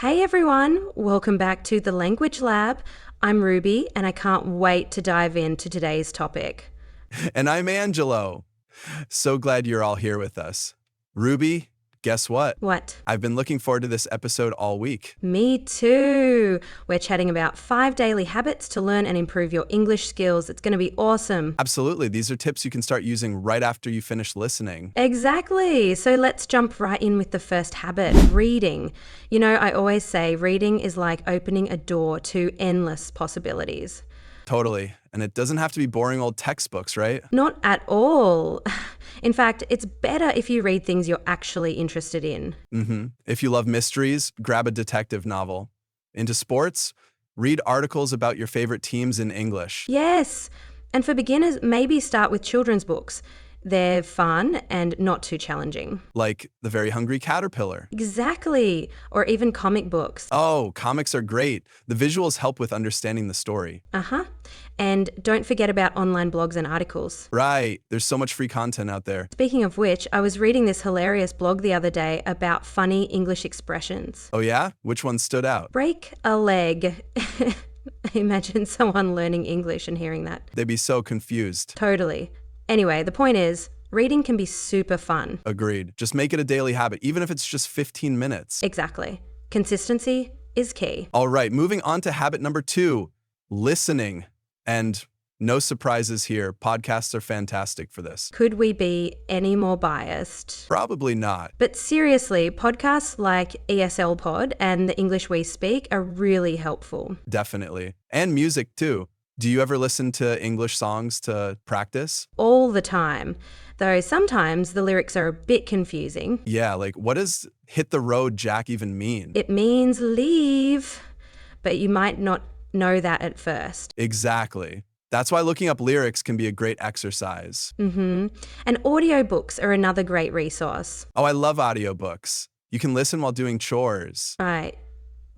Hey everyone, welcome back to the Language Lab. I'm Ruby and I can't wait to dive into today's topic. And I'm Angelo. So glad you're all here with us. Ruby, guess what? What? I've been looking forward to this episode all week. Me too. We're chatting about 5 daily habits to learn and improve your English skills. It's going to be awesome. Absolutely. These are tips you can start using right after you finish listening. Exactly. So let's jump right in with the first habit, reading. You know, I always say reading is like opening a door to endless possibilities. Totally. And it doesn't have to be boring old textbooks, right? Not at all. In fact, it's better if you read things you're actually interested in. If you love mysteries, grab a detective novel. Into sports, read articles about your favorite teams in English. Yes. And for beginners, maybe start with children's books. They're fun and not too challenging. Like The Very Hungry Caterpillar. Exactly. Or even comic books. Oh, comics are great. The visuals help with understanding the story. And don't forget about online blogs and articles. Right. There's so much free content out there. Speaking of which, I was reading this hilarious blog the other day about funny English expressions. Oh yeah? Which one stood out? Break a leg. Imagine someone learning English and hearing that. They'd be so confused. Totally. Anyway, the point is, reading can be super fun. Agreed. Just make it a daily habit, even if it's just 15 minutes. Exactly. Consistency is key. All right, moving on to habit number 2, listening. And no surprises here, podcasts are fantastic for this. Could we be any more biased? Probably not. But seriously, podcasts like ESL Pod and The English We Speak are really helpful. Definitely. And music too. Do you ever listen to English songs to practice? All the time. Though sometimes the lyrics are a bit confusing. Yeah, like what does hit the road Jack even mean? It means leave, but you might not know that at first. Exactly. That's why looking up lyrics can be a great exercise. And audiobooks are another great resource. Oh, I love audiobooks. You can listen while doing chores. Right.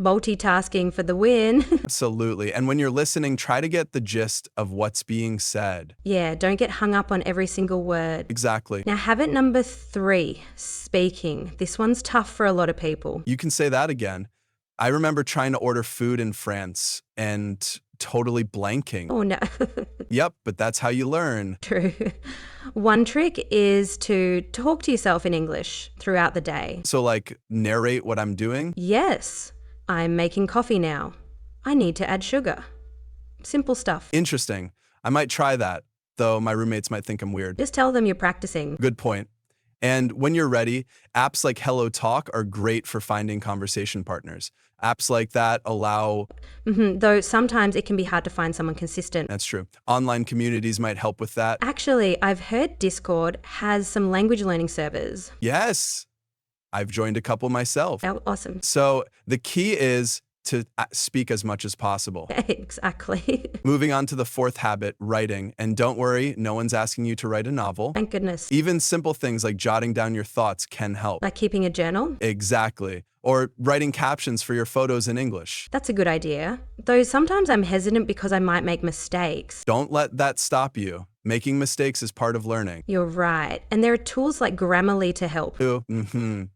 Multitasking for the win. Absolutely. And when you're listening, try to get the gist of what's being said. Yeah, don't get hung up on every single word. Exactly. Now, habit number 3, speaking. This one's tough for a lot of people. You can say that again. I remember trying to order food in France and totally blanking. Oh, no. Yep, but that's how you learn. True. One trick is to talk to yourself in English throughout the day. So like narrate what I'm doing? Yes, I'm making coffee now. I need to add sugar. Simple stuff. Interesting. I might try that, though my roommates might think I'm weird. Just tell them you're practicing. Good point. And when you're ready, apps like Hello Talk are great for finding conversation partners. Apps like that allow... Though sometimes it can be hard to find someone consistent. That's true. Online communities might help with that. Actually, I've heard Discord has some language learning servers. Yes. I've joined a couple myself. Oh, awesome. So the key is to speak as much as possible. Exactly. Moving on to the 4th habit, writing. And don't worry, no one's asking you to write a novel. Thank goodness. Even simple things like jotting down your thoughts can help. Like keeping a journal? Exactly. Or writing captions for your photos in English. That's a good idea. Though sometimes I'm hesitant because I might make mistakes. Don't let that stop you. Making mistakes is part of learning. You're right. And there are tools like Grammarly to help.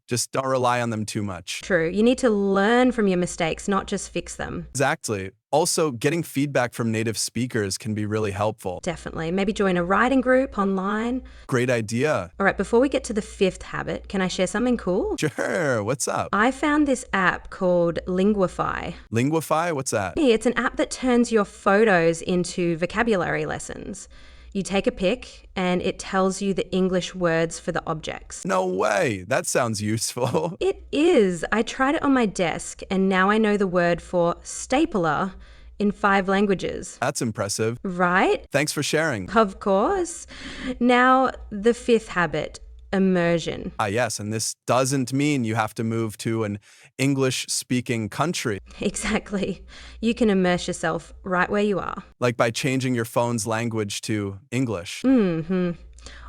Just don't rely on them too much. True. You need to learn from your mistakes, not just fix them. Exactly. Also, getting feedback from native speakers can be really helpful. Definitely. Maybe join a writing group online. Great idea. All right, before we get to the 5th habit, can I share something cool? Sure. What's up? I found this app called Linguify. Linguify? What's that? Yeah, it's an app that turns your photos into vocabulary lessons. You take a pic and it tells you the English words for the objects. No way. That sounds useful. It is. I tried it on my desk and now I know the word for stapler in 5 languages. That's impressive. Right? Thanks for sharing. Of course. Now, the 5th habit, immersion. Yes, and this doesn't mean you have to move to an English-speaking country. Exactly. You can immerse yourself right where you are. Like by changing your phone's language to English.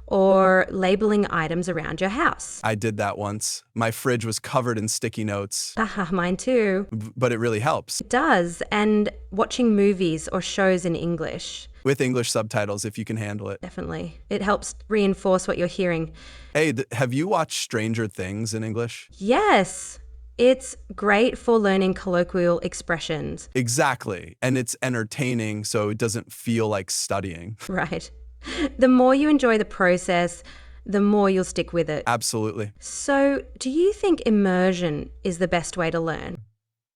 Or labeling items around your house. I did that once. My fridge was covered in sticky notes. Mine too. But it really helps. It does. And watching movies or shows in English. With English subtitles, if you can handle it. Definitely. It helps reinforce what you're hearing. Hey, have you watched Stranger Things in English? Yes. It's great for learning colloquial expressions. Exactly. And it's entertaining, so it doesn't feel like studying. Right. The more you enjoy the process, the more you'll stick with it. Absolutely. So, do you think immersion is the best way to learn?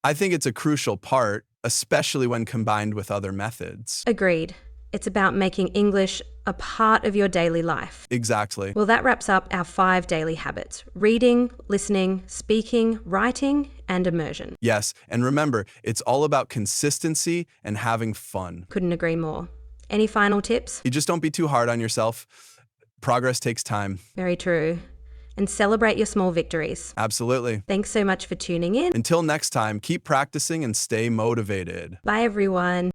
I think it's a crucial part, especially when combined with other methods. Agreed. It's about making English a part of your daily life. Exactly. Well, that wraps up our 5 daily habits: reading, listening, speaking, writing, and immersion. Yes, and remember, it's all about consistency and having fun. Couldn't agree more. Any final tips? You just don't be too hard on yourself. Progress takes time. Very true. And celebrate your small victories. Absolutely. Thanks so much for tuning in. Until next time, keep practicing and stay motivated. Bye, everyone.